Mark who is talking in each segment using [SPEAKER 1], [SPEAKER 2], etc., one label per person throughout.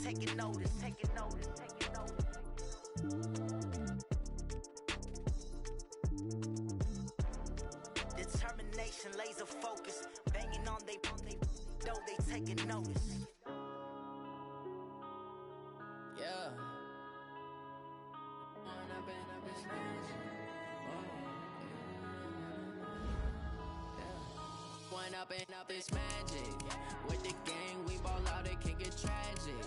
[SPEAKER 1] taking notice, taking notice, taking notice. Determination, laser focus, banging on they know they taking notice.
[SPEAKER 2] Yeah. One up and up is magic. With the gang, we ball out, it can get tragic.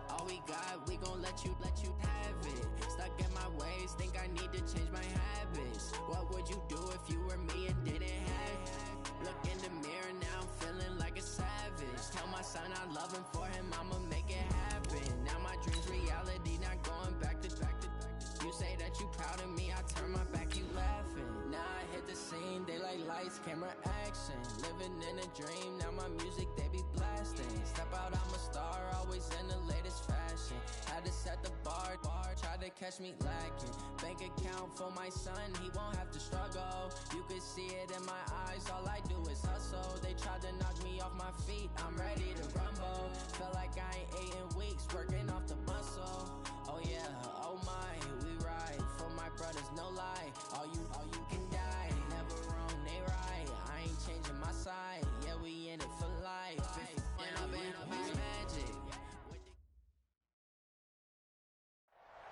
[SPEAKER 2] All we got, we gon' let you have it. Stuck in my ways, think I need to change my habits. What would you do if you were me and didn't have it? Look in the mirror, now I'm feeling like a savage. Tell my son I love him, for him I'ma make it happen. Now my dream's reality, not going back to. You say that you proud of me, I turn my back, you laughing. Now I hit the scene, they like lights, camera, action. Living in a dream, now my music, they be blasting. Step out, I'm a star, always in the latest fashion. Had to set the bar, try to catch me lacking. Bank account for my son, he won't have to struggle. You could see it in my eyes, all I do is hustle. They tried to knock me off my feet, I'm ready to rumble. Felt like I ain't ate in weeks, working off the muscle. Oh yeah, oh my, we ride for my brothers, no lie. All you can die, never wrong, they right. I ain't changing my side, yeah, we in it for life. It's magic.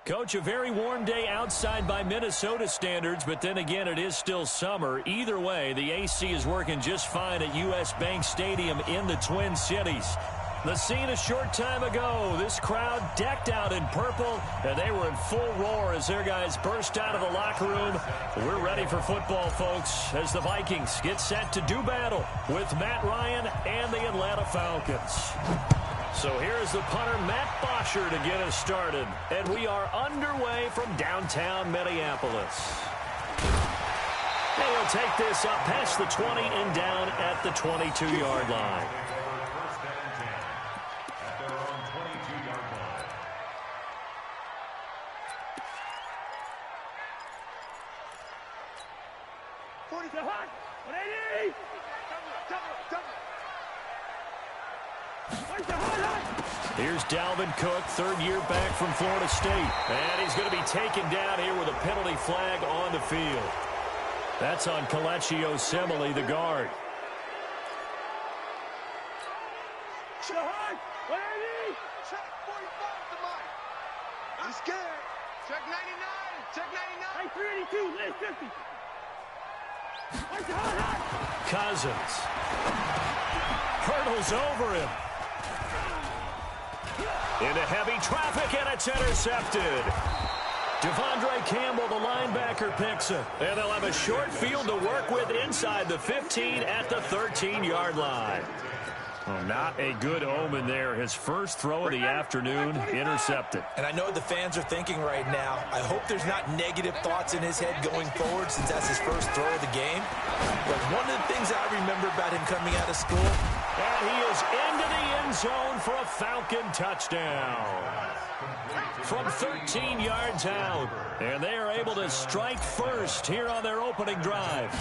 [SPEAKER 3] Coach, a very warm day outside by Minnesota standards, but then again, it is still summer. Either way, the AC is working just fine at U.S. Bank Stadium in the Twin Cities. The scene a short time ago, this crowd decked out in purple, and they were in full roar as their guys burst out of the locker room. We're ready for football, folks, as the Vikings get set to do battle with Matt Ryan and the Atlanta Falcons. So here's the punter, Matt Bosher, to get us started, and we are underway from downtown Minneapolis. And he'll take this up past the 20 and down at the 22-yard line. Here's Dalvin Cook, third year back from Florida State. And he's going to be taken down here with a penalty flag on the field. That's on Kelechi Osemele, the guard.
[SPEAKER 4] Check 45 to Mike. I'm scared. Check 99. Check 99. Hey, 382. List 50.
[SPEAKER 3] Cousins. Hurdles over him. Into heavy traffic, and it's intercepted. Devondre Campbell, the linebacker, picks it. And they'll have a short field to work with inside the 15 at the 13-yard line. Well, not a good omen there. His first throw of the afternoon, intercepted.
[SPEAKER 5] And I know what the fans are thinking right now. I hope there's not negative thoughts in his head going forward since that's his first throw of the game. But one of the things I remember about him coming out of school,
[SPEAKER 3] and he is into the end zone for a Falcon touchdown. From 13 yards out. And they are able to strike first here on their opening drive.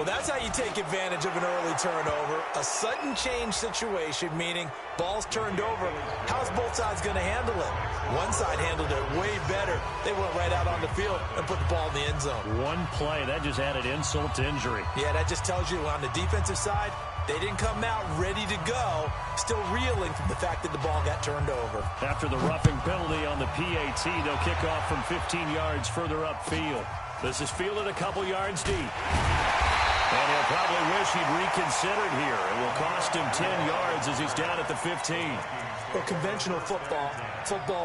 [SPEAKER 5] well, that's how you take advantage of an early turnover. A sudden change situation, meaning ball's turned over. How's both sides going to handle it? One side handled it way better. They went right out on the field and put the ball in the end zone.
[SPEAKER 3] One play, that just added insult to injury.
[SPEAKER 5] Yeah, that just tells you on the defensive side, they didn't come out ready to go, still reeling from the fact that the ball got turned over.
[SPEAKER 3] After the roughing penalty on the PAT, they'll kick off from 15 yards further upfield. This is fielded a couple yards deep. And he'll probably wish he'd reconsidered here. It will cost him 10 yards as he's down at the 15.
[SPEAKER 5] Well, conventional football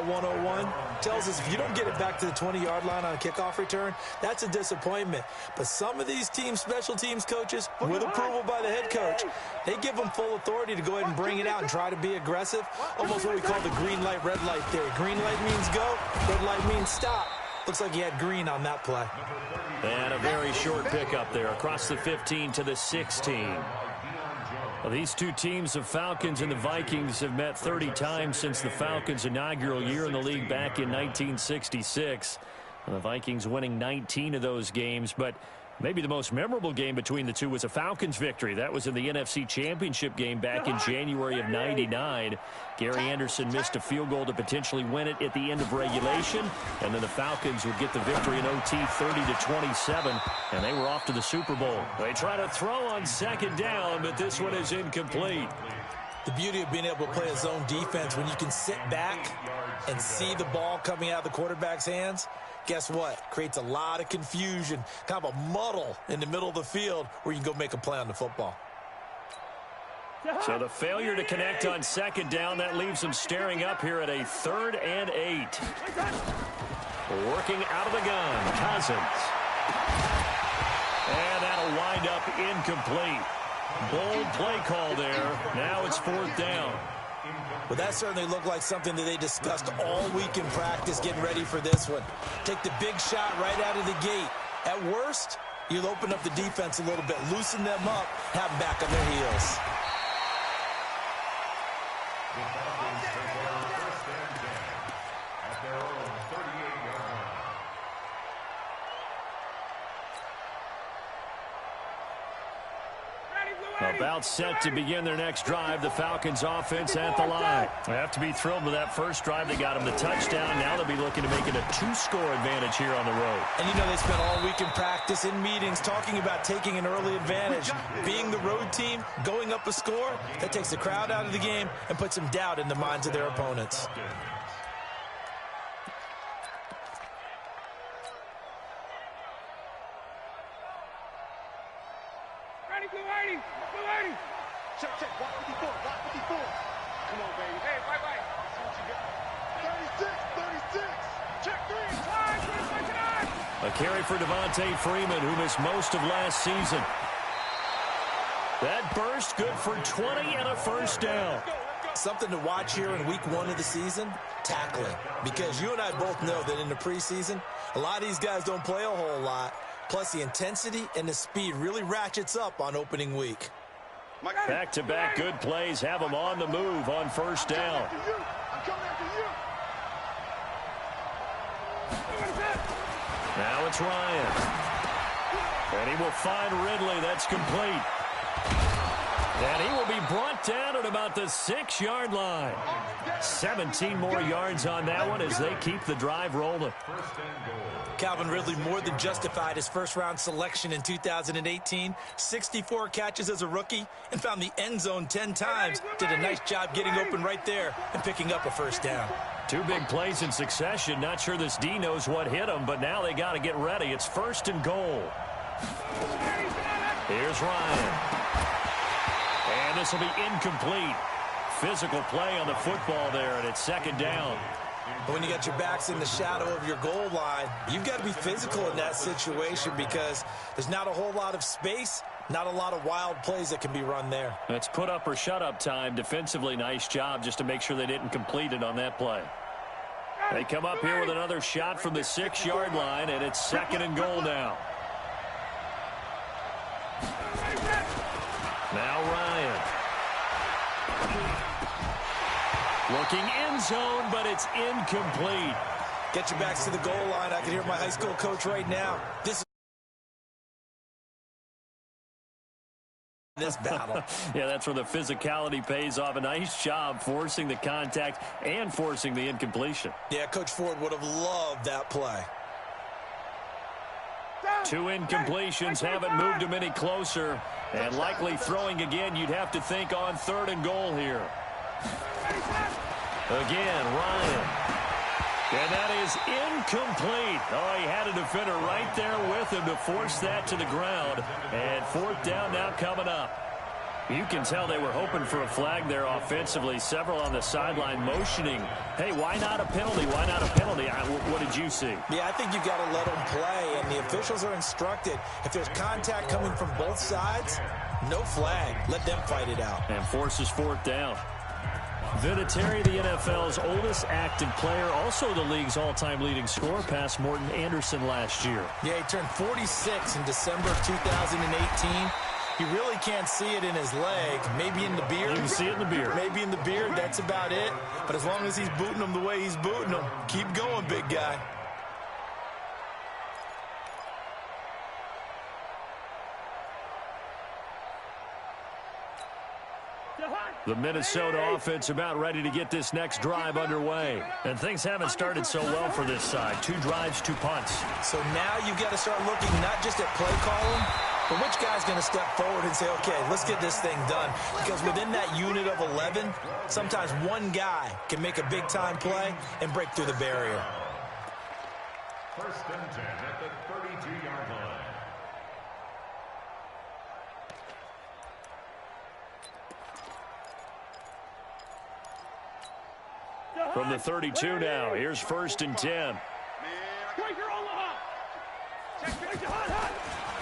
[SPEAKER 5] 101, tells us if you don't get it back to the 20-yard line on a kickoff return, that's a disappointment. But some of these teams, special teams coaches, with approval by the head coach, they give them full authority to go ahead and bring it out and try to be aggressive. Almost what we call the green light, red light theory. Green light means go, red light means stop. Looks like he had green on that play.
[SPEAKER 3] And a very short pickup there across the 15 to the 16. Well, these two teams, the Falcons and the Vikings, have met 30 times since the Falcons' inaugural year in the league back in 1966. And the Vikings winning 19 of those games. But Maybe the most memorable game between the two was a Falcons victory. That was in the NFC Championship game back in January of '99. Gary Anderson missed a field goal to potentially win it at the end of regulation, and then the Falcons would get the victory in OT 30-27, and they were off to the Super Bowl. They try to throw on second down, but this one is incomplete.
[SPEAKER 5] The beauty of being able to play a zone defense when you can sit back and see the ball coming out of the quarterback's hands, guess what? Creates a lot of confusion, kind of a muddle in the middle of the field where you can go make a play on the football.
[SPEAKER 3] So the failure to connect on second down, that leaves them staring up here at a 3rd and 8. Working out of the gun, Cousins. And that'll wind up incomplete. Bold play call there. Now it's 4th down.
[SPEAKER 5] Well, that certainly looked like something that they discussed all week in practice getting ready for this one. Take the big shot right out of the gate. At worst, you'll open up the defense a little bit, loosen them up, have them back on their heels.
[SPEAKER 3] About set to begin their next drive, the Falcons offense at the line. They have to be thrilled with that first drive. They got them the touchdown. Now they'll be looking to make it a 2-score advantage here on the road.
[SPEAKER 5] And you know they spent all week in practice, in meetings, talking about taking an early advantage. Being the road team, going up a score, that takes the crowd out of the game and puts some doubt in the minds of their opponents.
[SPEAKER 4] Check, check, block 54, block 54. Come on, baby. Hey, bye-bye. See what you got. 36, 36. Check 3.
[SPEAKER 3] A carry for Devontae Freeman, who missed most of last season. That burst good for 20 and a first down.
[SPEAKER 5] Something to watch here in week 1 of the season, tackling. Because you and I both know that in the preseason, a lot of these guys don't play a whole lot. Plus, the intensity and the speed really ratchets up on opening week.
[SPEAKER 3] Back-to-back good plays have them on the move on first down. Now it's Ryan. And he will find Ridley. That's complete. And he will be brought down at about the 6-yard line. 17 more yards on that one as they keep the drive rolling.
[SPEAKER 5] Calvin Ridley more than justified his first-round selection in 2018. 64 catches as a rookie and found the end zone 10 times. Did a nice job getting open right there and picking up a first down.
[SPEAKER 3] 2 big plays in succession. Not sure this D knows what hit him, but now they got to get ready. It's 1st and goal. Here's Ryan. And this will be incomplete. Physical play on the football there, and it's 2nd down.
[SPEAKER 5] But when you got your backs in the shadow of your goal line, you've got to be physical in that situation because there's not a whole lot of space, not a lot of wild plays that can be run there.
[SPEAKER 3] It's put up or shut up time. Defensively, nice job just to make sure they didn't complete it on that play. They come up here with another shot from the 6-yard line, and it's 2nd and goal now. Now Ryan. Looking end zone, but it's incomplete.
[SPEAKER 5] Get your backs to the goal line. I can hear my high school coach right now. This battle.
[SPEAKER 3] Yeah, that's where the physicality pays off. A nice job forcing the contact and forcing the incompletion.
[SPEAKER 5] Yeah, Coach Ford would have loved that play.
[SPEAKER 3] 2 incompletions haven't moved him any closer. And likely throwing again, you'd have to think on 3rd and goal here. Again, Ryan. And that is incomplete. Oh, he had a defender right there with him to force that to the ground. And 4th down now coming up. You can tell they were hoping for a flag there offensively. Several on the sideline motioning. Hey, why not a penalty? Why not a penalty? What did you see?
[SPEAKER 5] Yeah, I think you've got to let them play. And the officials are instructed, if there's contact coming from both sides, no flag. Let them fight it out.
[SPEAKER 3] And forces 4th down. Vinatieri, the NFL's oldest active player, also the league's all-time leading scorer, past Morton Anderson last year.
[SPEAKER 5] Yeah, he turned 46 in December of 2018. You really can't see it in his leg. Maybe in the beard.
[SPEAKER 3] You can see it in the beard.
[SPEAKER 5] Maybe in the beard. That's about it. But as long as he's booting him the way he's booting him, keep going, big guy.
[SPEAKER 3] The Minnesota offense about ready to get this next drive underway. And things haven't started so well for this side. 2 drives, 2 punts.
[SPEAKER 5] So now you've got to start looking not just at play calling, but which guy's going to step forward and say, okay, let's get this thing done. Because within that unit of 11, sometimes one guy can make a big-time play and break through the barrier.
[SPEAKER 6] 1st and 10 at the 32-yard line.
[SPEAKER 3] From the 32 now, here's 1st and 10.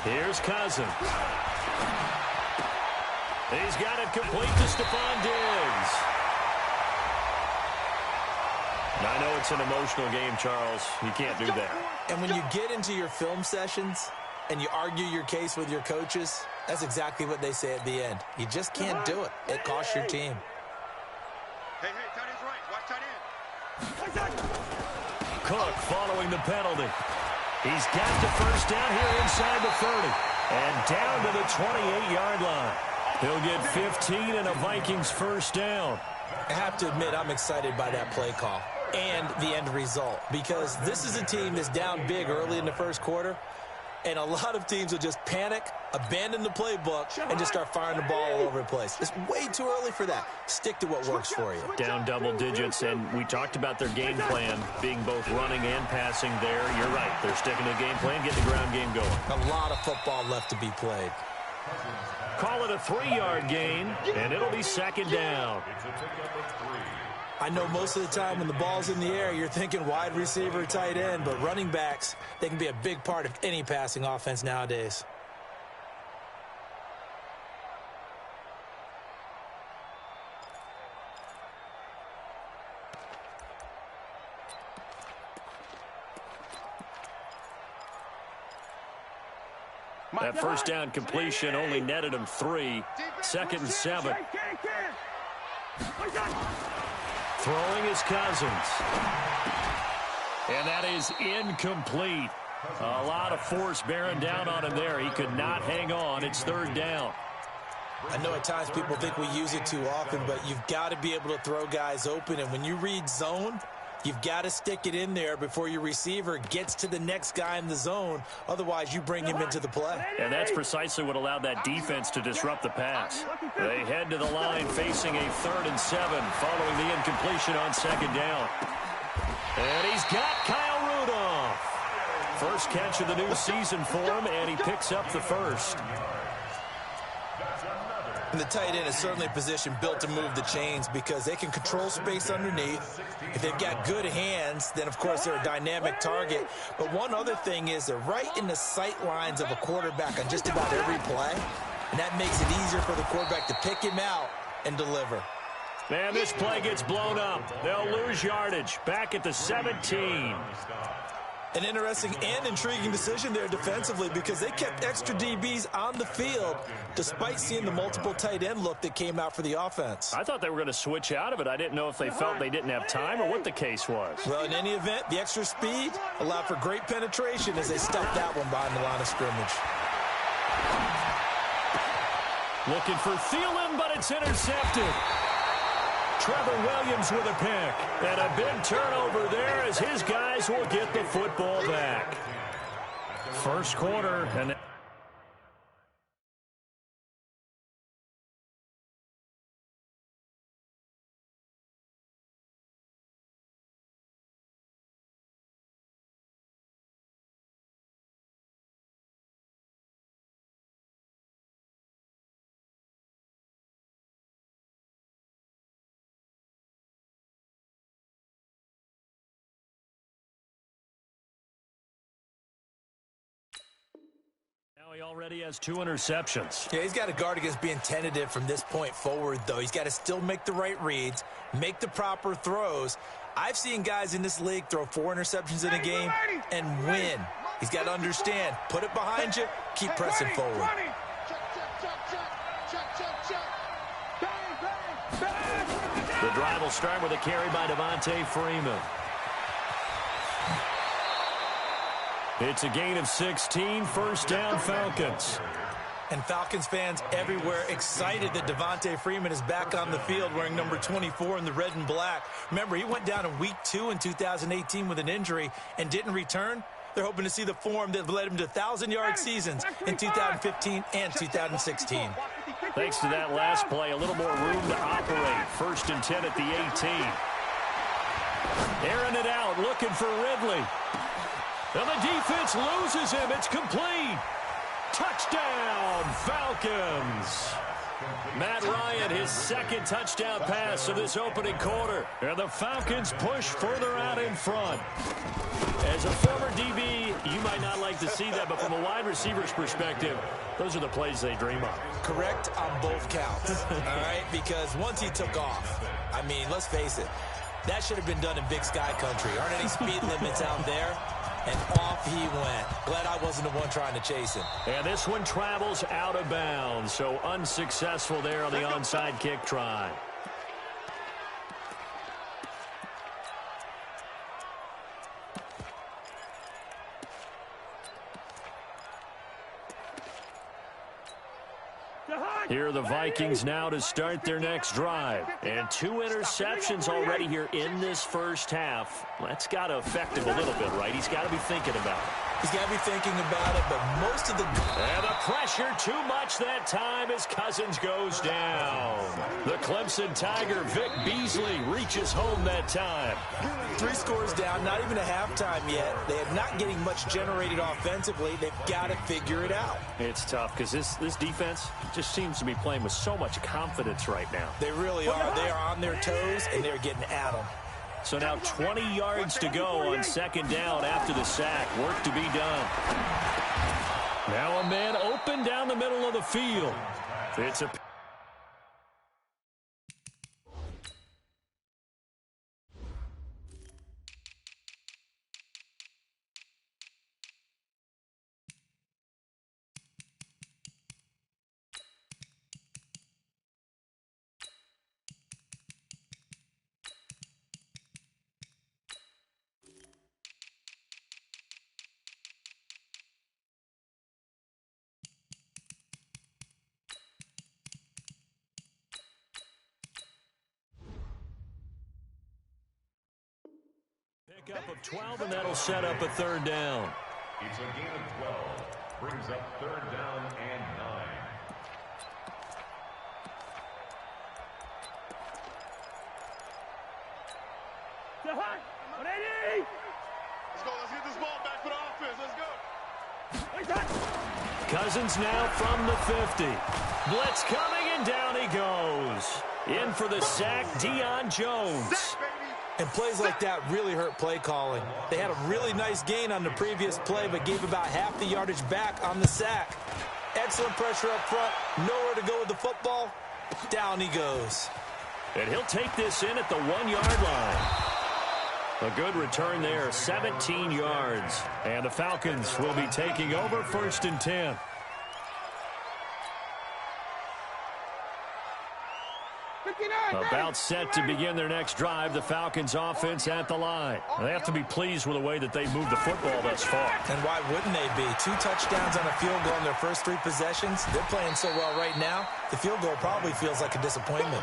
[SPEAKER 3] Here's Cousins. He's got it complete to Stephon Diggs. I know it's an emotional game, Charles. You can't do that.
[SPEAKER 5] And when you get into your film sessions and you argue your case with your coaches, that's exactly what they say at the end. You just can't do it. It costs your team.
[SPEAKER 4] Hey, tight end's right. Watch tight end.
[SPEAKER 3] Cook following the penalty. He's got the 1st down here inside the 30. And down to the 28-yard line. He'll get 15 and a Vikings 1st down.
[SPEAKER 5] I have to admit, I'm excited by that play call and the end result, because this is a team that's down big early in the 1st quarter, and a lot of teams will just panic, abandon the playbook, and just start firing the ball all over the place. It's way too early for that. Stick to what works for you.
[SPEAKER 3] Down double digits, and we talked about their game plan being both running and passing there. You're right. They're sticking to the game plan, getting the ground game going.
[SPEAKER 5] A lot of football left to be played.
[SPEAKER 3] Call it a 3-yard gain, and it'll be 2nd down.
[SPEAKER 5] I know most of the time when the ball's in the air, you're thinking wide receiver, tight end, but running backs, they can be a big part of any passing offense nowadays.
[SPEAKER 3] That 1st down completion only netted him 3. 2nd and 7. Throwing is Cousins. And that is incomplete. A lot of force bearing down on him there. He could not hang on. It's 3rd down.
[SPEAKER 5] I know at times people think we use it too often, but you've got to be able to throw guys open. And when you read zone, you've got to stick it in there before your receiver gets to the next guy in the zone. Otherwise, you bring him into the play.
[SPEAKER 3] And that's precisely what allowed that defense to disrupt the pass. They head to the line facing a 3rd and 7 following the incompletion on 2nd down. And he's got Kyle Rudolph. First catch of the new season for him, and he picks up the 1st.
[SPEAKER 5] And the tight end is certainly a position built to move the chains because they can control space underneath. If they've got good hands, then, of course, they're a dynamic target. But one other thing is they're right in the sight lines of a quarterback on just about every play, and that makes it easier for the quarterback to pick him out and deliver.
[SPEAKER 3] Man, this play gets blown up. They'll lose yardage. Back at the 17.
[SPEAKER 5] An interesting and intriguing decision there defensively because they kept extra DBs on the field despite seeing the multiple tight end look that came out for the offense.
[SPEAKER 3] I thought they were going to switch out of it. I didn't know if they felt they didn't have time or what the case was.
[SPEAKER 5] Well, in any event, the extra speed allowed for great penetration as they stuffed that one behind the line of scrimmage.
[SPEAKER 3] Looking for Thielen, but it's intercepted. Trevor Williams with a pick. And a big turnover there as his guys will get the football back. 1st quarter, and he already has 2 interceptions.
[SPEAKER 5] Yeah, he's got to guard against being tentative from this point forward, though. He's got to still make the right reads, make the proper throws. I've seen guys in this league throw 4 interceptions in a game and win. He's got to understand, put it behind you, keep pressing forward.
[SPEAKER 3] The drive will start with a carry by Devontae Freeman. It's a gain of 16, 1st down Falcons.
[SPEAKER 5] And Falcons fans everywhere excited that Devonta Freeman is back on the field wearing number 24 in the red and black. Remember, he went down in Week 2 in 2018 with an injury and didn't return. They're hoping to see the form that led him to 1,000-yard seasons in 2015 and 2016.
[SPEAKER 3] Thanks to that last play, a little more room to operate. 1st and 10 at the 18. Airing it out, looking for Ridley. And the defense loses him. It's complete. Touchdown, Falcons. Matt Ryan, his 2nd touchdown pass of this opening quarter. And the Falcons push further out in front. As a former DB, you might not like to see that, but from a wide receiver's perspective, those are the plays they dream of.
[SPEAKER 5] Correct on both counts, all right? Because once he took off, I mean, let's face it, that should have been done in Big Sky Country. Aren't any speed limits out there? And off he went. Glad I wasn't the one trying to chase him.
[SPEAKER 3] And this one travels out of bounds, so unsuccessful there on the onside kick try. Here are the Vikings now to start their next drive. And 2 interceptions already here in this first half. That's got to affect him a little bit, right? He's got to be thinking about it.
[SPEAKER 5] He's got to be thinking about it, but most of the...
[SPEAKER 3] And the pressure too much that time as Cousins goes down. The Clemson Tiger, Vic Beasley, reaches home that time.
[SPEAKER 5] 3 scores down, not even a halftime yet. They are not getting much generated offensively. They've got to figure it out.
[SPEAKER 3] It's tough because this defense just seems to be playing with so much confidence right now.
[SPEAKER 5] They really are. They are on their toes, and they're getting at them.
[SPEAKER 3] So now 20 yards to go on 2nd down after the sack. Work to be done. Now a man open down the middle of the field. It's a... Up of 12, and that'll set up a 3rd down.
[SPEAKER 6] It's a gain of 12. Brings up 3rd down and 9.
[SPEAKER 4] Let's go. Let's get this ball back for the offense. Let's go.
[SPEAKER 3] Cousins now from the 50. Blitz coming, and down he goes. In for the sack, Deion Jones.
[SPEAKER 5] And plays like that really hurt play calling. They had a really nice gain on the previous play, but gave about half the yardage back on the sack. Excellent pressure up front. Nowhere to go with the football. Down he goes.
[SPEAKER 3] And he'll take this in at the 1-yard line. A good return there, 17 yards. And the Falcons will be taking over 1st and 10. About set to begin their next drive, the Falcons offense at the line. They have to be pleased with the way that they moved the football thus far.
[SPEAKER 5] And why wouldn't they be? 2 touchdowns on a field goal in their first 3 possessions. They're playing so well right now, the field goal probably feels like a disappointment.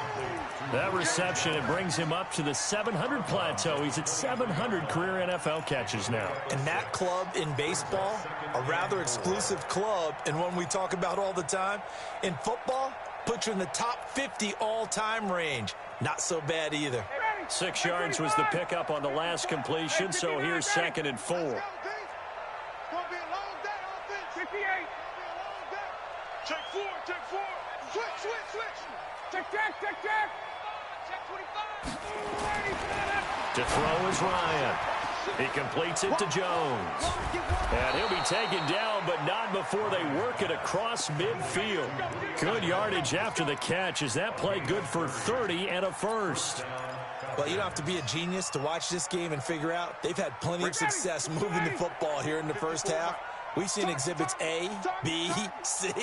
[SPEAKER 3] That reception, it brings him up to the 700 plateau. He's at 700 career NFL catches now.
[SPEAKER 5] And that club in baseball, a rather exclusive club, and one we talk about all the time. In football, puts you in the top 50 all-time range. Not so bad either.
[SPEAKER 3] 6 yards was the pickup on the last completion, so here's 2nd and 4.
[SPEAKER 4] Gonna be a long day, offense. 58. Check 4, check 4. Switch. Check. Check 25.
[SPEAKER 3] To throw is Ryan. He completes it to Jones. And he'll be taken down, but not before they work it across midfield. Good yardage after the catch. Is that play good for 30 and a first?
[SPEAKER 5] Well, you don't have to be a genius to watch this game and figure out they've had plenty of success moving the football here in the first half. We've seen exhibits A, B, C,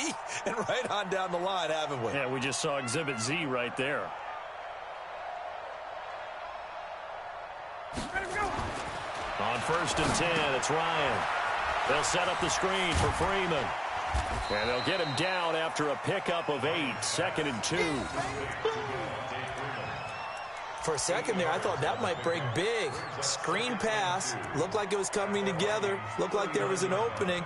[SPEAKER 5] and right on down the line, haven't we?
[SPEAKER 3] Yeah, we just saw exhibit Z right there. On 1st and 10, it's Ryan. They'll set up the screen for Freeman. And they'll get him down after a pickup of 8, 2nd and 2.
[SPEAKER 5] For a second there, I thought that might break big. Screen pass. Looked like it was coming together. Looked like there was an opening.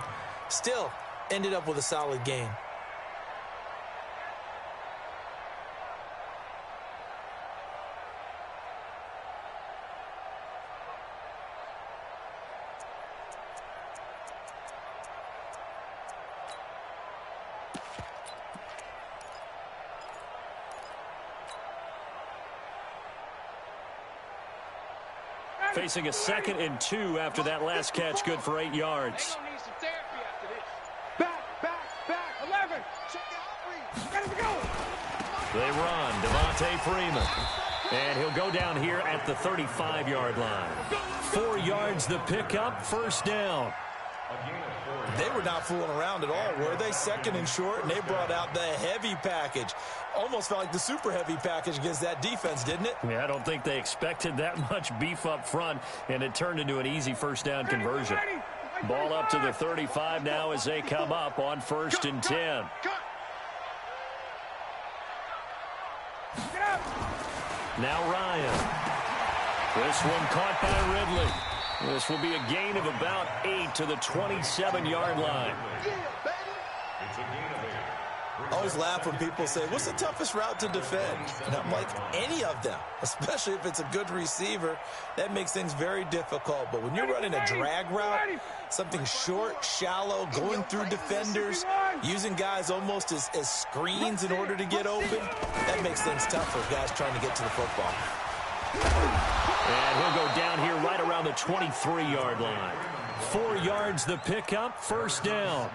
[SPEAKER 5] Still, ended up with a solid game.
[SPEAKER 3] Facing a 2nd and 2 after that last catch, good for 8 yards.
[SPEAKER 4] Back, 11. Check out, ready to go.
[SPEAKER 3] They run, Devontae Freeman. And he'll go down here at the 35-yard line. 4 yards the pickup, first down.
[SPEAKER 5] They were not fooling around at all, were they? 2nd and short, and they brought out the heavy package. Almost felt like the super heavy package against that defense, didn't it?
[SPEAKER 3] Yeah, I don't think they expected that much beef up front, and it turned into an easy first down conversion. Ball up to the 35 now as they come up on 1st and 10. Now Ryan. This one caught by Ridley. This will be a gain of about 8 to the 27-yard line.
[SPEAKER 6] It's a gain of 8.
[SPEAKER 5] I always laugh when people say, what's the toughest route to defend? And I'm like, any of them, especially if it's a good receiver. That makes things very difficult. But when you're running a drag route, something short, shallow, going through defenders, using guys almost as screens in order to get open, that makes things tough for guys trying to get to the football.
[SPEAKER 3] And he'll go down here right around the 23-yard line. 4 yards the pickup, first down.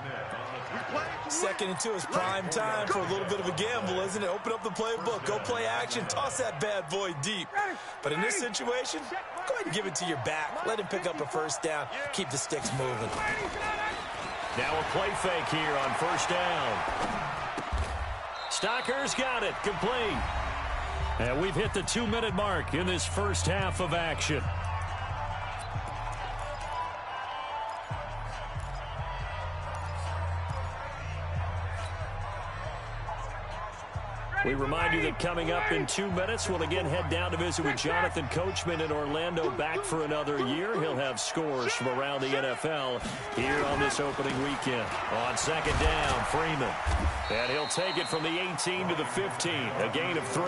[SPEAKER 5] 2nd and 2 is prime time for a little bit of a gamble, isn't it? Open up the playbook, go play action, toss that bad boy deep. But in this situation, go ahead and give it to your back. Let him pick up a first down, keep the sticks moving.
[SPEAKER 3] Now a play fake here on first down. Stocker's got it, complete. And we've hit the 2-minute mark in this first half of action. We remind you that coming up in 2 minutes, we'll again head down to visit with Jonathan Coachman in Orlando, back for another year. He'll have scores from around the NFL here on this opening weekend. On 2nd down, Freeman. And he'll take it from the 18 to the 15, a gain of 3.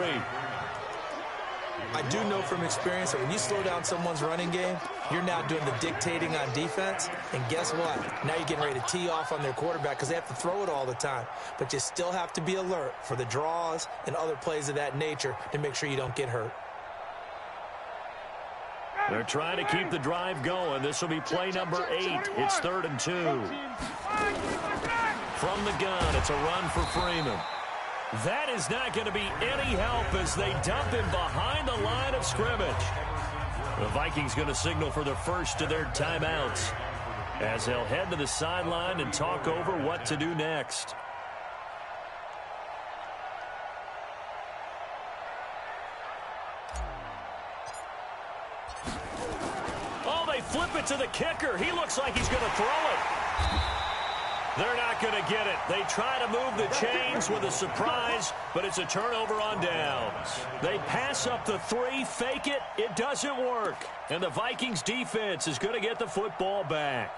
[SPEAKER 5] I do know from experience that when you slow down someone's running game, you're now doing the dictating on defense. And guess what? Now you're getting ready to tee off on their quarterback because they have to throw it all the time. But you still have to be alert for the draws and other plays of that nature to make sure you don't get hurt.
[SPEAKER 3] They're trying to keep the drive going. This will be play number 8. It's 3rd and 2. From the gun, it's a run for Freeman. That is not going to be any help as they dump him behind the line of scrimmage. The Vikings going to signal for the first of their timeouts as they'll head to the sideline and talk over what to do next. Oh, they flip it to the kicker. He looks like he's going to throw it. They're not going to get it. They try to move the chains with a surprise, but it's a turnover on downs. They pass up the 3, fake it. It doesn't work. And the Vikings defense is going to get the football back.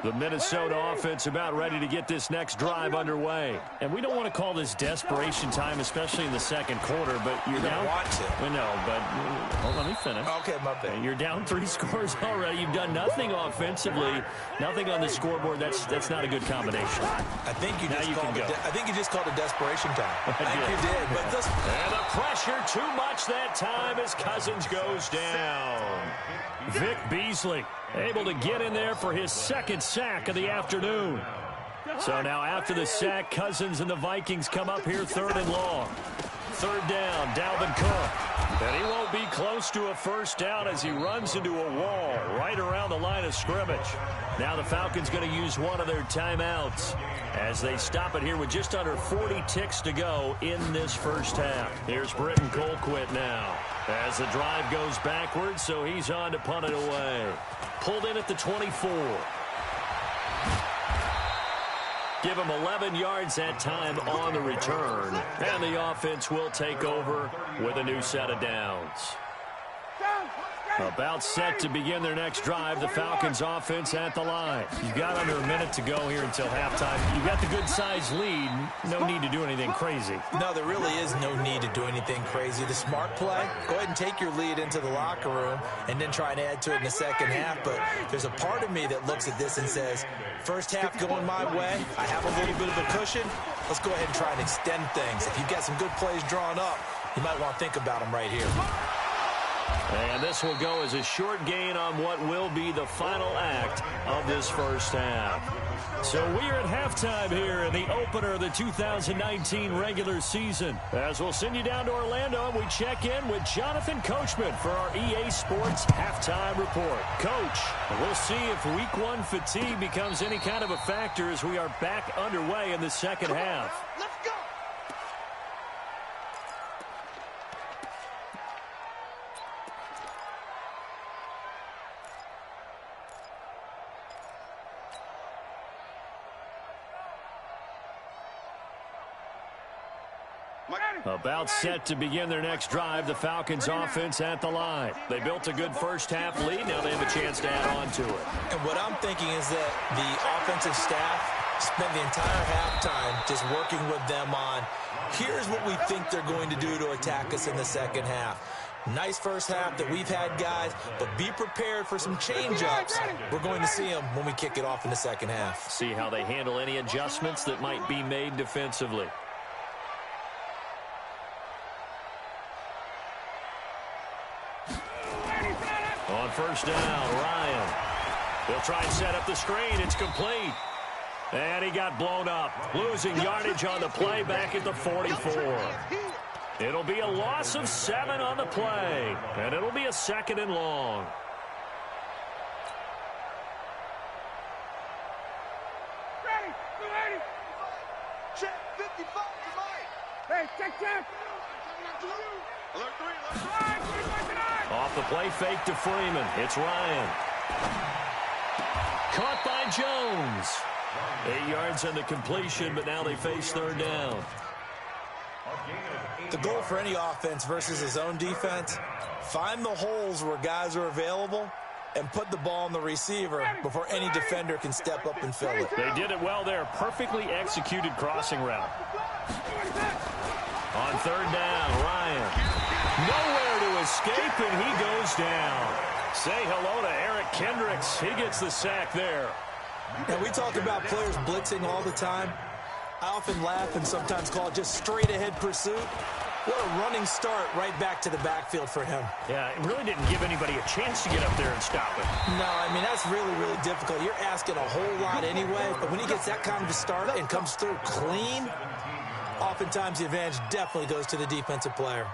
[SPEAKER 3] The Minnesota offense about ready to get this next drive underway. And we don't want to call this desperation time, especially in the second quarter, but you're down.
[SPEAKER 5] Want to.
[SPEAKER 3] Well, no, but let me finish.
[SPEAKER 5] Okay, my bad.
[SPEAKER 3] You're down 3 scores already. You've done nothing offensively, nothing on the scoreboard. That's not a good combination.
[SPEAKER 5] I think you just called it. I think you just called it desperation time. I think you did. But
[SPEAKER 3] and the pressure too much that time as Cousins goes down. Vic Beasley able to get in there for his 2nd sack of the afternoon. So now after the sack, Cousins and the Vikings come up here 3rd and long. 3rd down, Dalvin Cook. And he won't be close to a first down as he runs into a wall right around the line of scrimmage. Now the Falcons going to use one of their timeouts as they stop it here with just under 40 ticks to go in this first half. Here's Britton Colquitt now as the drive goes backwards, so he's on to punt it away. Pulled in at the 24. Give him 11 yards that time on the return. And the offense will take over with a new set of downs. About set to begin their next drive, the Falcons offense at the line. You've got under a minute to go here until halftime. You've got the good-sized lead. No need to do anything crazy.
[SPEAKER 5] No, there really is no need to do anything crazy. The smart play, go ahead and take your lead into the locker room and then try and add to it in the second half. But there's a part of me that looks at this and says, first half going my way, I have a little bit of a cushion. Let's go ahead and try and extend things. If you've got some good plays drawn up, you might want to think about them right here.
[SPEAKER 3] And this will go as a short gain on what will be the final act of this first half. So we're at halftime here in the opener of the 2019 regular season. As we'll send you down to Orlando, and we check in with Jonathan Coachman for our EA Sports Halftime Report. Coach, we'll see if Week 1 fatigue becomes any kind of a factor as we are back underway in the second half.
[SPEAKER 4] Let's go.
[SPEAKER 3] About set to begin their next drive, the Falcons offense at the line. They built a good first half lead. Now they have a chance to add on to it.
[SPEAKER 5] And what I'm thinking is that the offensive staff spent the entire halftime just working with them on, here's what we think they're going to do to attack us in the second half. Nice first half that we've had, guys, but be prepared for some change-ups. We're going to see them when we kick it off in the second half.
[SPEAKER 3] See how they handle any adjustments that might be made defensively. On first down, Ryan. He'll try and set up the screen. It's complete. And he got blown up. Losing yardage on the play back at the 44. It'll be a loss of 7 on the play. And it'll be a second and long.
[SPEAKER 4] Check 55 Hey, check. Alert 3.
[SPEAKER 3] Off the play fake to Freeman. It's Ryan. Caught by Jones. 8 yards on the completion, but now they face third down.
[SPEAKER 5] The goal for any offense versus his own defense, find the holes where guys are available and put the ball on the receiver before any defender can step up and fill it.
[SPEAKER 3] They did it well there. Perfectly executed crossing route. On third down, Ryan. Nowhere to escape, and he goes down. Say hello to Eric Kendricks. He gets the sack there.
[SPEAKER 5] And we talk about players blitzing all the time. I often laugh and sometimes call it just straight-ahead pursuit. What a running start right back to the backfield for him.
[SPEAKER 3] Yeah, it really didn't give anybody a chance to get up there and stop it.
[SPEAKER 5] No, I mean, that's really, really difficult. You're asking a whole lot anyway, but when he gets that kind of a start and comes through clean, oftentimes the advantage definitely goes to the defensive player.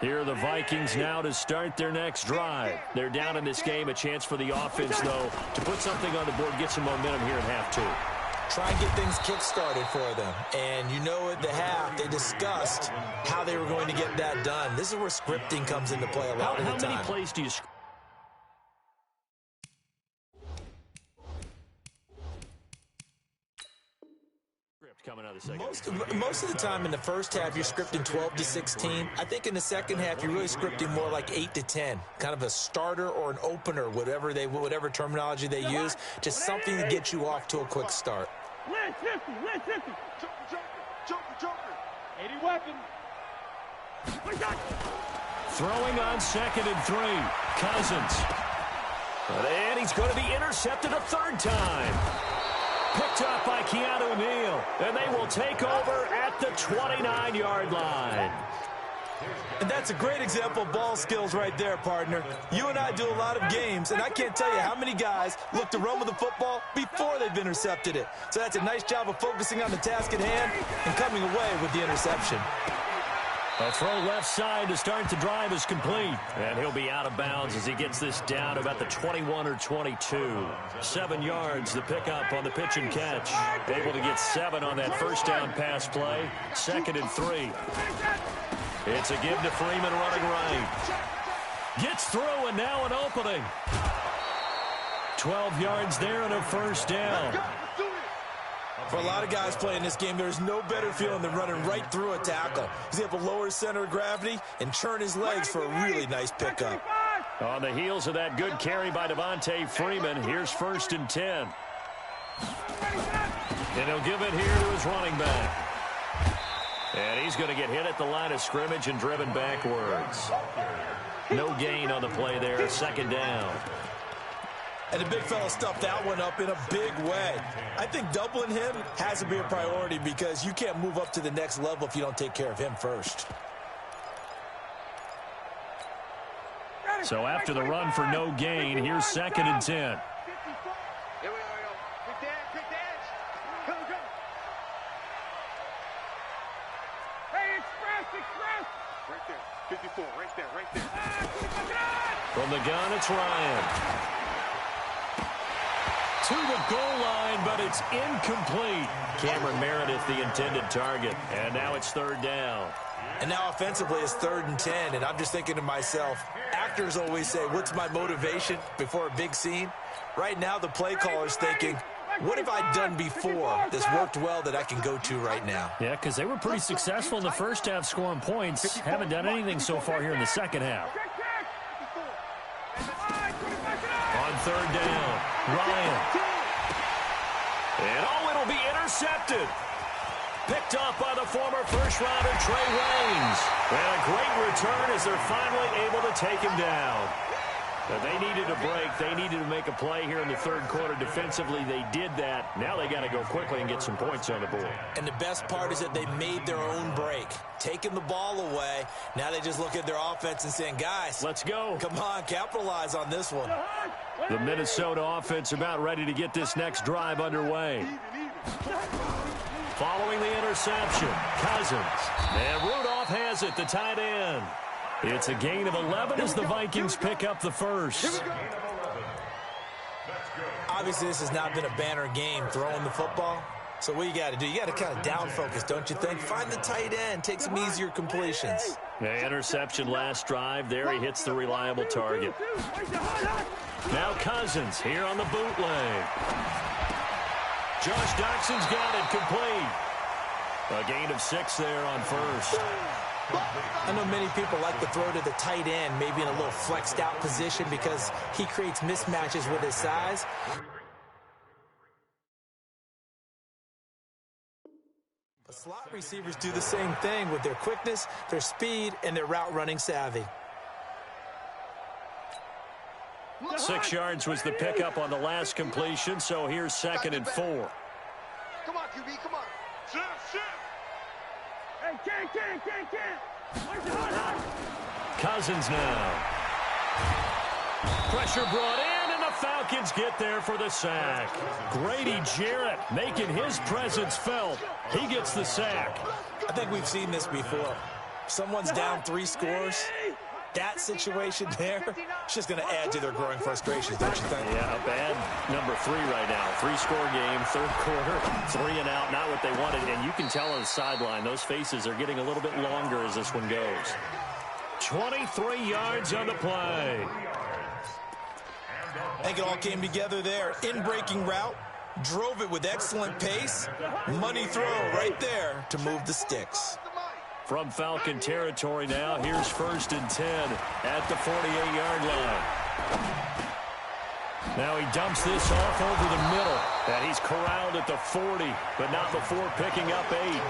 [SPEAKER 3] Here are the Vikings now to start their next drive. They're down in this game. A chance for the offense, though, to put something on the board, get some momentum here in half two.
[SPEAKER 5] Try and get things kick-started for them. And you know at the half, they discussed how they were going to get that done. This is where scripting comes into play a lot of the time.
[SPEAKER 3] How many plays do you script? Coming out of the second.
[SPEAKER 5] Most of the time in the first half, you're scripting 12 to 16. I think in the second half, you're really scripting more like 8 to 10. Kind of a starter or an opener, whatever terminology they use. Just something to get you off to a quick start.
[SPEAKER 4] Lynch 50. Joker. 80 weapon.
[SPEAKER 3] Throwing on 2nd and 3. Cousins. And he's going to be intercepted a third time. Picked up by Keanu Neal, and they will take over at the 29-yard line.
[SPEAKER 5] And that's a great example of ball skills right there, partner. You and I do a lot of games, and I can't tell you how many guys look to run with the football before they've intercepted it. So that's a nice job of focusing on the task at hand and coming away with the interception.
[SPEAKER 3] A throw left side to start the drive is complete. And he'll be out of bounds as he gets this down about the 21 or 22. 7 yards, the pickup on the pitch and catch. Able to get 7 on that first down pass play. 2nd and 3. It's a give to Freeman running right. Gets through, and now an opening. 12 yards there and a first down.
[SPEAKER 5] For a lot of guys playing this game, there's no better feeling than running right through a tackle. He's able to lower his center of gravity and churn his legs for a really nice pickup.
[SPEAKER 3] On the heels of that good carry by Devontae Freeman, here's 1st and 10. And he'll give it here to his running back. And he's going to get hit at the line of scrimmage and driven backwards. No gain on the play there, 2nd down.
[SPEAKER 5] And the big fella stuffed that one up in a big way. I think doubling him has to be a priority because you can't move up to the next level if you don't take care of him first.
[SPEAKER 3] So after the run for no gain, here's 2nd and 10.
[SPEAKER 4] Here we go. Quick dance. Go. Hey, express. Right there. 54, right there.
[SPEAKER 3] From the gun, it's Ryan. To the goal line, but it's incomplete. Cameron Meredith, the intended target. And now it's 3rd down.
[SPEAKER 5] And now offensively it's 3rd and 10. And I'm just thinking to myself, actors always say, what's my motivation before a big scene? Right now the play caller's thinking, what have I done before that's worked well that I can go to right now?
[SPEAKER 3] Yeah, because they were pretty successful in the first half scoring points. Haven't done anything so far here in the second half. On 3rd down, Ryan. And it'll be intercepted. Picked up by the former first-rounder Trey Waynes. And a great return as they're finally able to take him down. But they needed a break. They needed to make a play here in the 3rd quarter. Defensively, they did that. Now they got to go quickly and get some points on the board.
[SPEAKER 5] And the best part is that they made their own break. Taking the ball away. Now they just look at their offense and saying, guys,
[SPEAKER 3] let's go.
[SPEAKER 5] Come on, capitalize on this one.
[SPEAKER 3] The Minnesota offense about ready to get this next drive underway. Following the interception, Cousins. And Rudolph has it, the tight end. It's a gain of 11 as the Vikings pick up the first.
[SPEAKER 5] Obviously, this has not been a banner game throwing the football. So what you got to do, you got to kind of down focus, don't you think? Find the tight end, take some easier completions.
[SPEAKER 3] The interception last drive. There he hits the reliable target. Now Cousins here on the bootleg. Josh Doxson's got it complete. A gain of 6 there on first.
[SPEAKER 5] I know many people like to throw to the tight end, maybe in a little flexed out position because he creates mismatches with his size. But slot receivers do the same thing with their quickness, their speed, and their route running savvy.
[SPEAKER 3] 6 yards was the pickup on the last completion, so here's 2nd and 4.
[SPEAKER 4] Come on, QB, come on. Shift. Hey, can't.
[SPEAKER 3] Cousins now. Pressure brought in, and the Falcons get there for the sack. Grady Jarrett making his presence felt. He gets the sack.
[SPEAKER 5] I think we've seen this before. Someone's down 3 scores. That situation there, it's just going to add to their growing frustrations, don't you think?
[SPEAKER 3] Yeah, a bad number 3 right now. 3-score game, 3rd quarter, 3 and out, not what they wanted. And you can tell on the sideline, those faces are getting a little bit longer as this one goes. 23 yards on the play.
[SPEAKER 5] I think it all came together there. In-breaking route, drove it with excellent pace. Money throw right there to move the sticks.
[SPEAKER 3] From Falcon territory now, here's 1st and 10 at the 48-yard line. Now he dumps this off over the middle, and he's corralled at the 40, but not before picking up 8.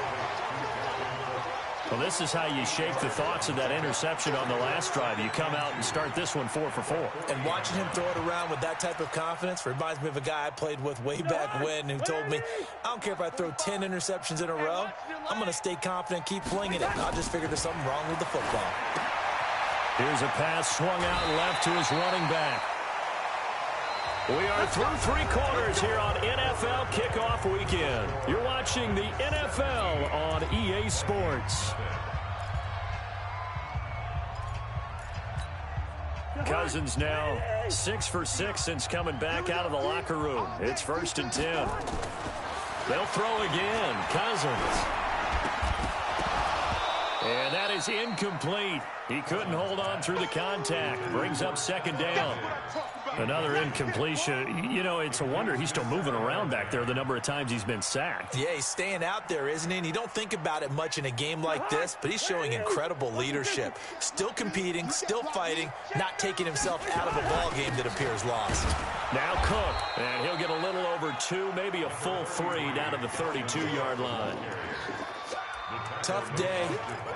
[SPEAKER 3] Well, this is how you shake the thoughts of that interception on the last drive. You come out and start this one 4 for 4.
[SPEAKER 5] And watching him throw it around with that type of confidence reminds me of a guy I played with way back when who told me, I don't care if I throw 10 interceptions in a row, I'm going to stay confident, keep flinging it. I'll just figure there's something wrong with the football.
[SPEAKER 3] Here's a pass swung out left to his running back. We are through 3 quarters here on NFL Kickoff Weekend. You're watching the NFL on EA Sports. Cousins now 6 for 6 since coming back out of the locker room. It's 1st and 10. They'll throw again. Cousins. And that is incomplete. He couldn't hold on through the contact. Brings up second down. Another incompletion. You know, it's a wonder he's still moving around back there the number of times he's been sacked.
[SPEAKER 5] Yeah, he's staying out there, isn't he? And you don't think about it much in a game like this, but he's showing incredible leadership. Still competing, still fighting, not taking himself out of a ball game that appears lost.
[SPEAKER 3] Now Cook, and he'll get a little over 2, maybe a full 3 down to the 32-yard line.
[SPEAKER 5] Tough day,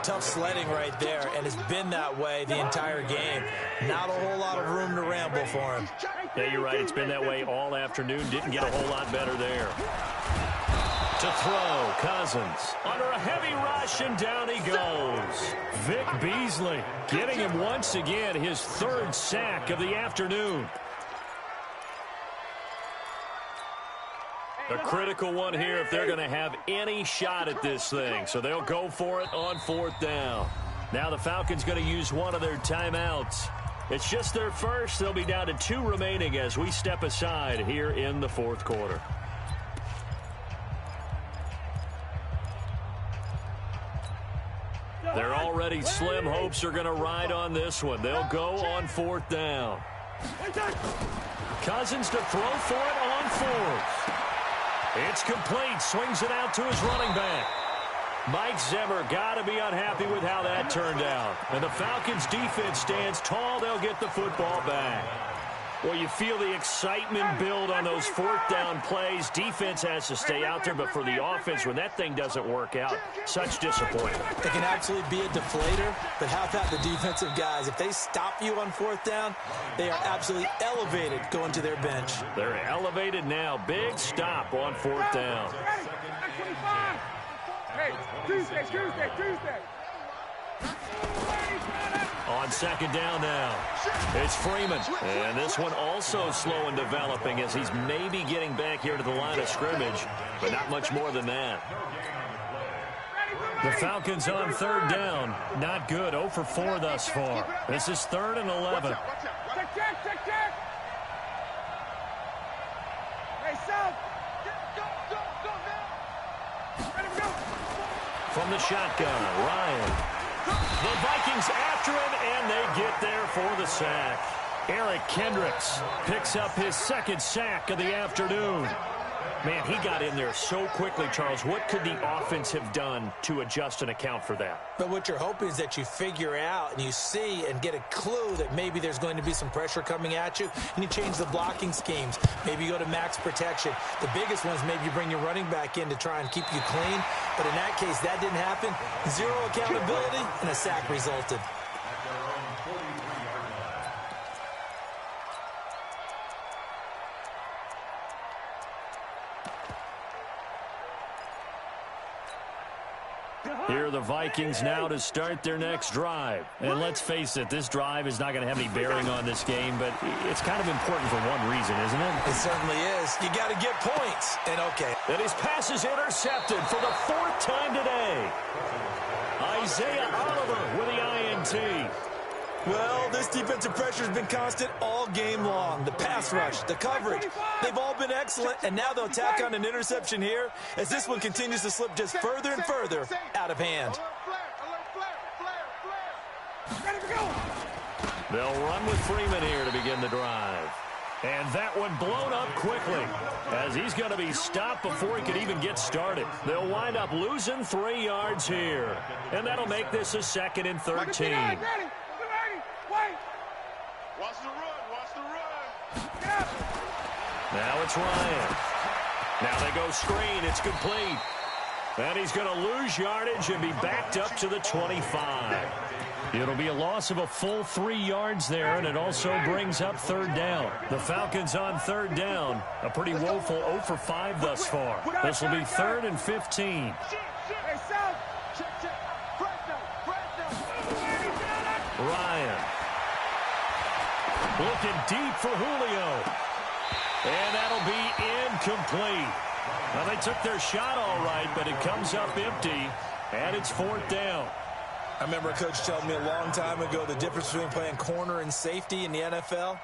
[SPEAKER 5] tough sledding right there, and it's been that way the entire game. Not a whole lot of room to ramble for him.
[SPEAKER 3] Yeah, you're right. It's been that way all afternoon. Didn't get a whole lot better there. To throw, Cousins. Under a heavy rush, and down he goes. Vic Beasley getting him once again, his 3rd sack of the afternoon. A critical one here if they're going to have any shot at this thing. So they'll go for it on 4th down. Now the Falcons going to use one of their timeouts. It's just their first. They'll be down to 2 remaining as we step aside here in the 4th quarter. Their already slim hopes are going to ride on this one. They'll go on 4th down. Cousins to throw for it on 4th. It's complete. Swings it out to his running back. Mike Zimmer got to be unhappy with how that turned out. And the Falcons defense stands tall. They'll get the football back. Well, you feel the excitement build on those 4th down plays. Defense has to stay out there, but for the offense, when that thing doesn't work out, such disappointment.
[SPEAKER 5] It can absolutely be a deflator, but how about the defensive guys? If they stop you on 4th down, they are absolutely elevated going to their bench. They're elevated now. Big stop on 4th down.
[SPEAKER 4] Hey, Tuesday.
[SPEAKER 3] On 2nd down now, it's Freeman. And this one also slow in developing as he's maybe getting back here to the line of scrimmage, but not much more than that. The Falcons on 3rd down. Not good. 0 for 4 thus far. This is 3rd and 11.
[SPEAKER 4] Check. Hey, South. Go.
[SPEAKER 3] From the shotgun, Ryan. The Vikings after him, and they get there for the sack. Eric Kendricks picks up his 2nd sack of the afternoon. Man, he got in there so quickly, Charles. What could the offense have done to adjust and account for that?
[SPEAKER 5] But what you're hoping is that you figure out and you see and get a clue that maybe there's going to be some pressure coming at you, and you change the blocking schemes. Maybe you go to max protection. The biggest ones, maybe you bring your running back in to try and keep you clean. But in that case, that didn't happen. 0 accountability, and a sack resulted.
[SPEAKER 3] Here are the Vikings now to start their next drive. And let's face it, this drive is not going to have any bearing on this game, but it's kind of important for one reason, isn't it?
[SPEAKER 5] It certainly is. You got to get points. And okay.
[SPEAKER 3] And his pass is intercepted for the 4th time today. Isaiah Oliver with the INT.
[SPEAKER 5] Well, this defensive pressure has been constant all game long. The pass rush, the coverage, they've all been excellent, and now they'll tack on an interception here as this one continues to slip just further and further out of hand.
[SPEAKER 3] They'll run with Freeman here to begin the drive. And that one blown up quickly as he's going to be stopped before he could even get started. They'll wind up losing 3 yards here. And that'll make this a 2nd and 13.
[SPEAKER 4] Watch the run.
[SPEAKER 3] Now it's Ryan. Now they go screen. It's complete. And he's going to lose yardage and be backed up to the 25. It'll be a loss of a full 3 yards there, and it also brings up 3rd down. The Falcons on 3rd down. A pretty woeful 0 for 5 thus far. This will be 3rd and 15. Ryan. Looking deep for Julio. And that'll be incomplete. Well, they took their shot all right, but it comes up empty, and it's 4th down.
[SPEAKER 5] I remember a coach telling me a long time ago the difference between playing corner and safety in the NFL.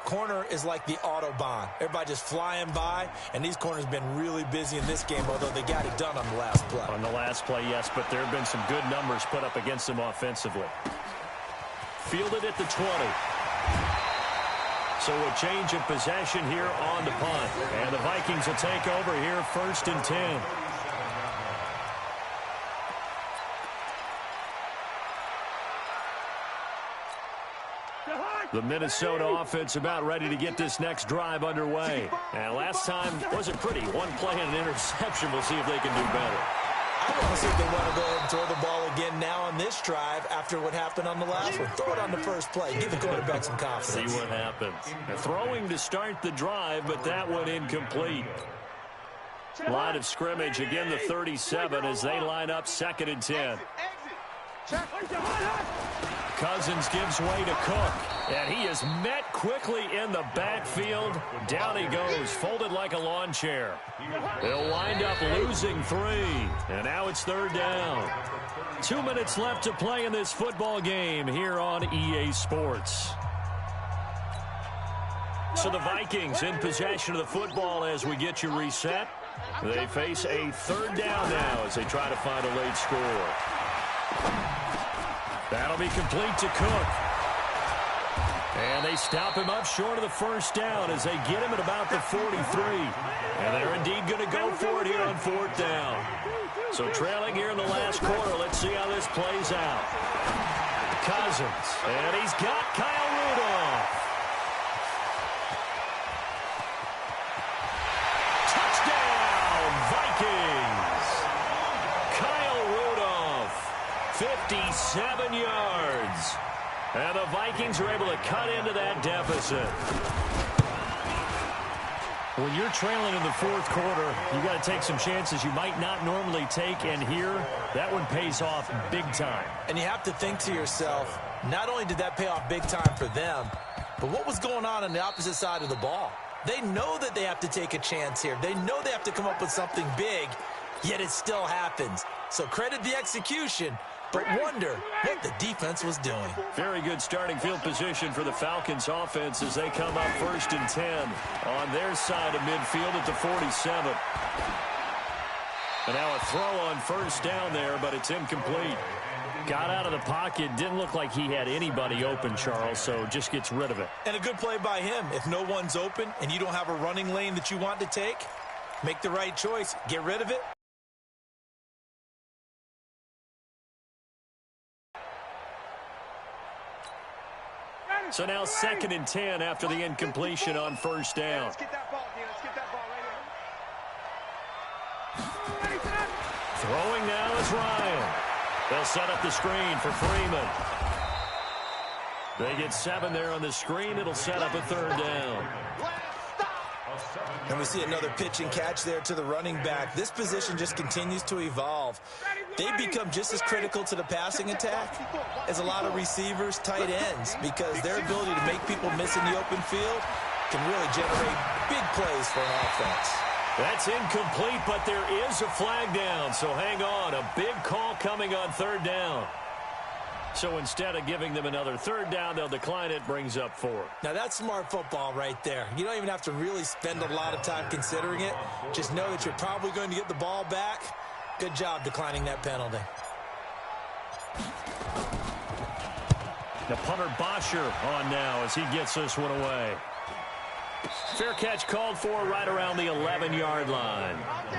[SPEAKER 5] corner is like the Autobahn. Everybody just flying by, and these corners have been really busy in this game, although they got it done on the last play.
[SPEAKER 3] On the last play, yes, but there have been some good numbers put up against them offensively. Fielded at the 20. So a change of possession here on the punt. And the Vikings will take over here 1st and 10. The Minnesota offense about ready to get this next drive underway. And last time wasn't pretty. One play and an interception. We'll see if they can do better.
[SPEAKER 5] I want to see if they want to go ahead and throw the ball again now on this drive after what happened on the last one. Throw it on the first play. Give the quarterback some confidence.
[SPEAKER 3] See what happens. Throwing to start the drive, but that one incomplete. Line of scrimmage, again the 37 as they line up 2nd and 10. Cousins gives way to Cook, and he is met quickly in the backfield. Down he goes, folded like a lawn chair. They'll wind up losing 3, and now it's 3rd down. 2 minutes left to play in this football game here on EA Sports. So the Vikings in possession of the football as we get you reset. They face a 3rd down now as they try to find a late score. That'll be complete to Cook. And they stop him up short of the 1st down as they get him at about the 43. And they're indeed going to go for it here on 4th down. So trailing here in the last quarter, let's see how this plays out. Cousins, and he's got Kyle Rudolph. Touchdown, Vikings. Kyle Rudolph, 57 yards. And the Vikings are able to cut into that deficit. When you're trailing in the 4th quarter, you got to take some chances you might not normally take, and here, that one pays off big time.
[SPEAKER 5] And you have to think to yourself, not only did that pay off big time for them, but what was going on the opposite side of the ball? They know that they have to take a chance here. They know they have to come up with something big, yet it still happens. So credit the execution, but wonder what the defense was doing.
[SPEAKER 3] Very good starting field position for the Falcons offense as they come up 1st and 10 on their side of midfield at the 47. And now a throw on 1st down there, but it's incomplete. Got out of the pocket, didn't look like he had anybody open, Charles, so just gets rid of it.
[SPEAKER 5] And a good play by him. If no one's open and you don't have a running lane that you want to take, make the right choice, get rid of it.
[SPEAKER 3] So now 2nd and 10 after the incompletion on 1st down.
[SPEAKER 4] Let's get that ball, D. Let's get that ball right here.
[SPEAKER 3] Throwing now is Ryan. They'll set up the screen for Freeman. They get 7 there on the screen. It'll set up a 3rd down.
[SPEAKER 5] And we see another pitch and catch there to the running back. This position just continues to evolve. They become just as critical to the passing attack as a lot of receivers, tight ends, because their ability to make people miss in the open field can really generate big plays for an offense.
[SPEAKER 3] That's incomplete, but there is a flag down, so hang on. A big call coming on 3rd down. So instead of giving them another 3rd down, they'll decline it, brings up 4.
[SPEAKER 5] Now that's smart football right there. You don't even have to really spend a lot of time considering it. Just know that you're probably going to get the ball back. Good job declining that penalty.
[SPEAKER 3] The punter Bosher on now as he gets this one away. Fair catch called for right around the 11-yard line.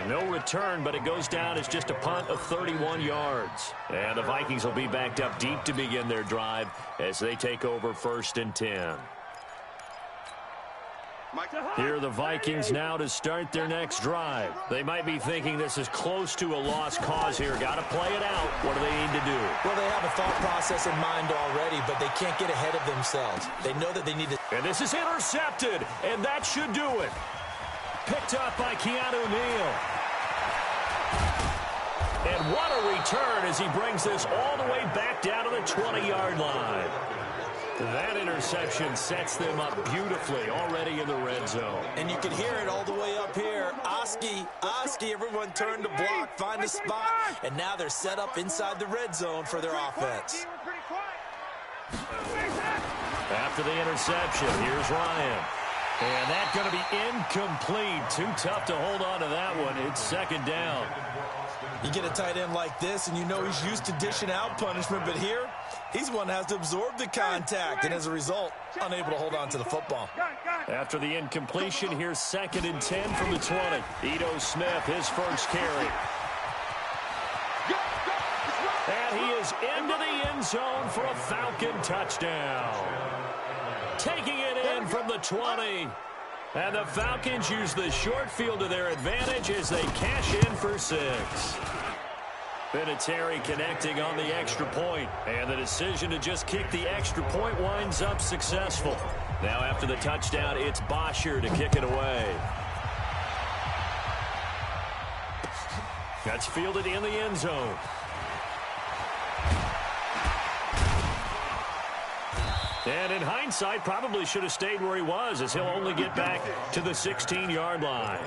[SPEAKER 3] No return, but it goes down as just a punt of 31 yards. And the Vikings will be backed up deep to begin their drive as they take over 1st and 10. Here are the Vikings now to start their next drive. They might be thinking this is close to a lost cause here. Got to play it out. What do they need to do?
[SPEAKER 5] Well, they have a thought process in mind already, but they can't get ahead of themselves. They know that they need to...
[SPEAKER 3] And this is intercepted, and that should do it. Picked up by Keanu Neal. And what a return as he brings this all the way back down to the 20-yard line. That interception sets them up beautifully already in the red zone.
[SPEAKER 5] And you can hear it all the way up here. Oski, everyone turned to block, find a spot, and now they're set up inside the red zone for their offense.
[SPEAKER 3] After the interception, here's Ryan. And that's going to be incomplete. Too tough to hold on to that one. It's second down.
[SPEAKER 5] You get a tight end like this, and you know he's used to dishing out punishment, but here, he's one that has to absorb the contact, and as a result, unable to hold on to the football.
[SPEAKER 3] After the incompletion, here's 2nd and 10 from the 20. Ito Smith, his first carry. And he is into the end zone for a Falcon touchdown. Taking it in from the 20. And the Falcons use the short field to their advantage as they cash in for 6. Vinatieri connecting on the extra point. And the decision to just kick the extra point winds up successful. Now after the touchdown, it's Bosher to kick it away. That's fielded in the end zone. And in hindsight, probably should have stayed where he was, as he'll only get back to the 16-yard line.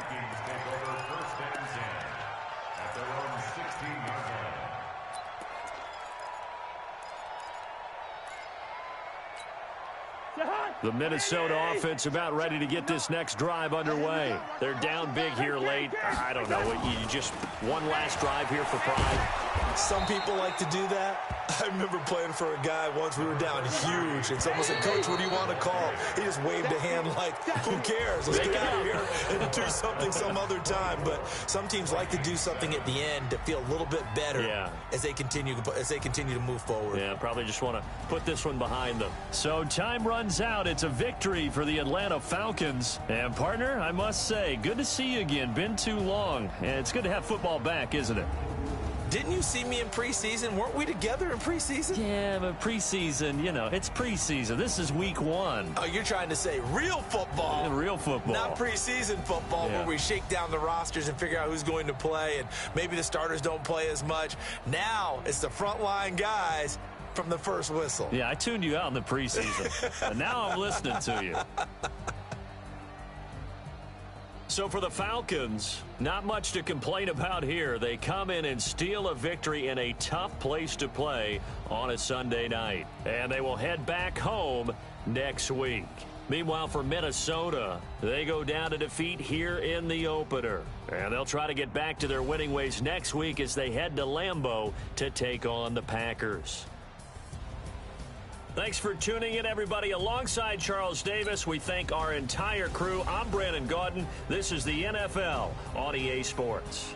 [SPEAKER 3] The Minnesota offense about ready to get this next drive underway. They're down big here late. I don't know. You just one last drive here for pride.
[SPEAKER 5] Some people like to do that. I remember playing for a guy once. We were down huge, and someone said, "Coach, what do you want to call?" He just waved a hand like, "Who cares? Let's get out of here and do something some other time." But some teams like to do something at the end to feel a little bit better as they continue to move forward.
[SPEAKER 3] Yeah, probably just want to put this one behind them. So time runs out. It's a victory for the Atlanta Falcons. And partner, I must say, good to see you again. Been too long, and it's good to have football back, isn't it?
[SPEAKER 5] Didn't you see me in preseason? Weren't we together in preseason?
[SPEAKER 3] Yeah, but preseason, you know, it's preseason. This is week 1.
[SPEAKER 5] Oh, you're trying to say real football.
[SPEAKER 3] Real football.
[SPEAKER 5] Not preseason football where we shake down the rosters and figure out who's going to play, and maybe the starters don't play as much. Now it's the frontline guys from the first whistle.
[SPEAKER 3] Yeah, I tuned you out in the preseason, and now I'm listening to you. So for the Falcons, not much to complain about here. They come in and steal a victory in a tough place to play on a Sunday night. And they will head back home next week. Meanwhile, for Minnesota, they go down to defeat here in the opener. And they'll try to get back to their winning ways next week as they head to Lambeau to take on the Packers. Thanks for tuning in, everybody. Alongside Charles Davis, we thank our entire crew. I'm Brandon Gaudin. This is the NFL on EA Sports.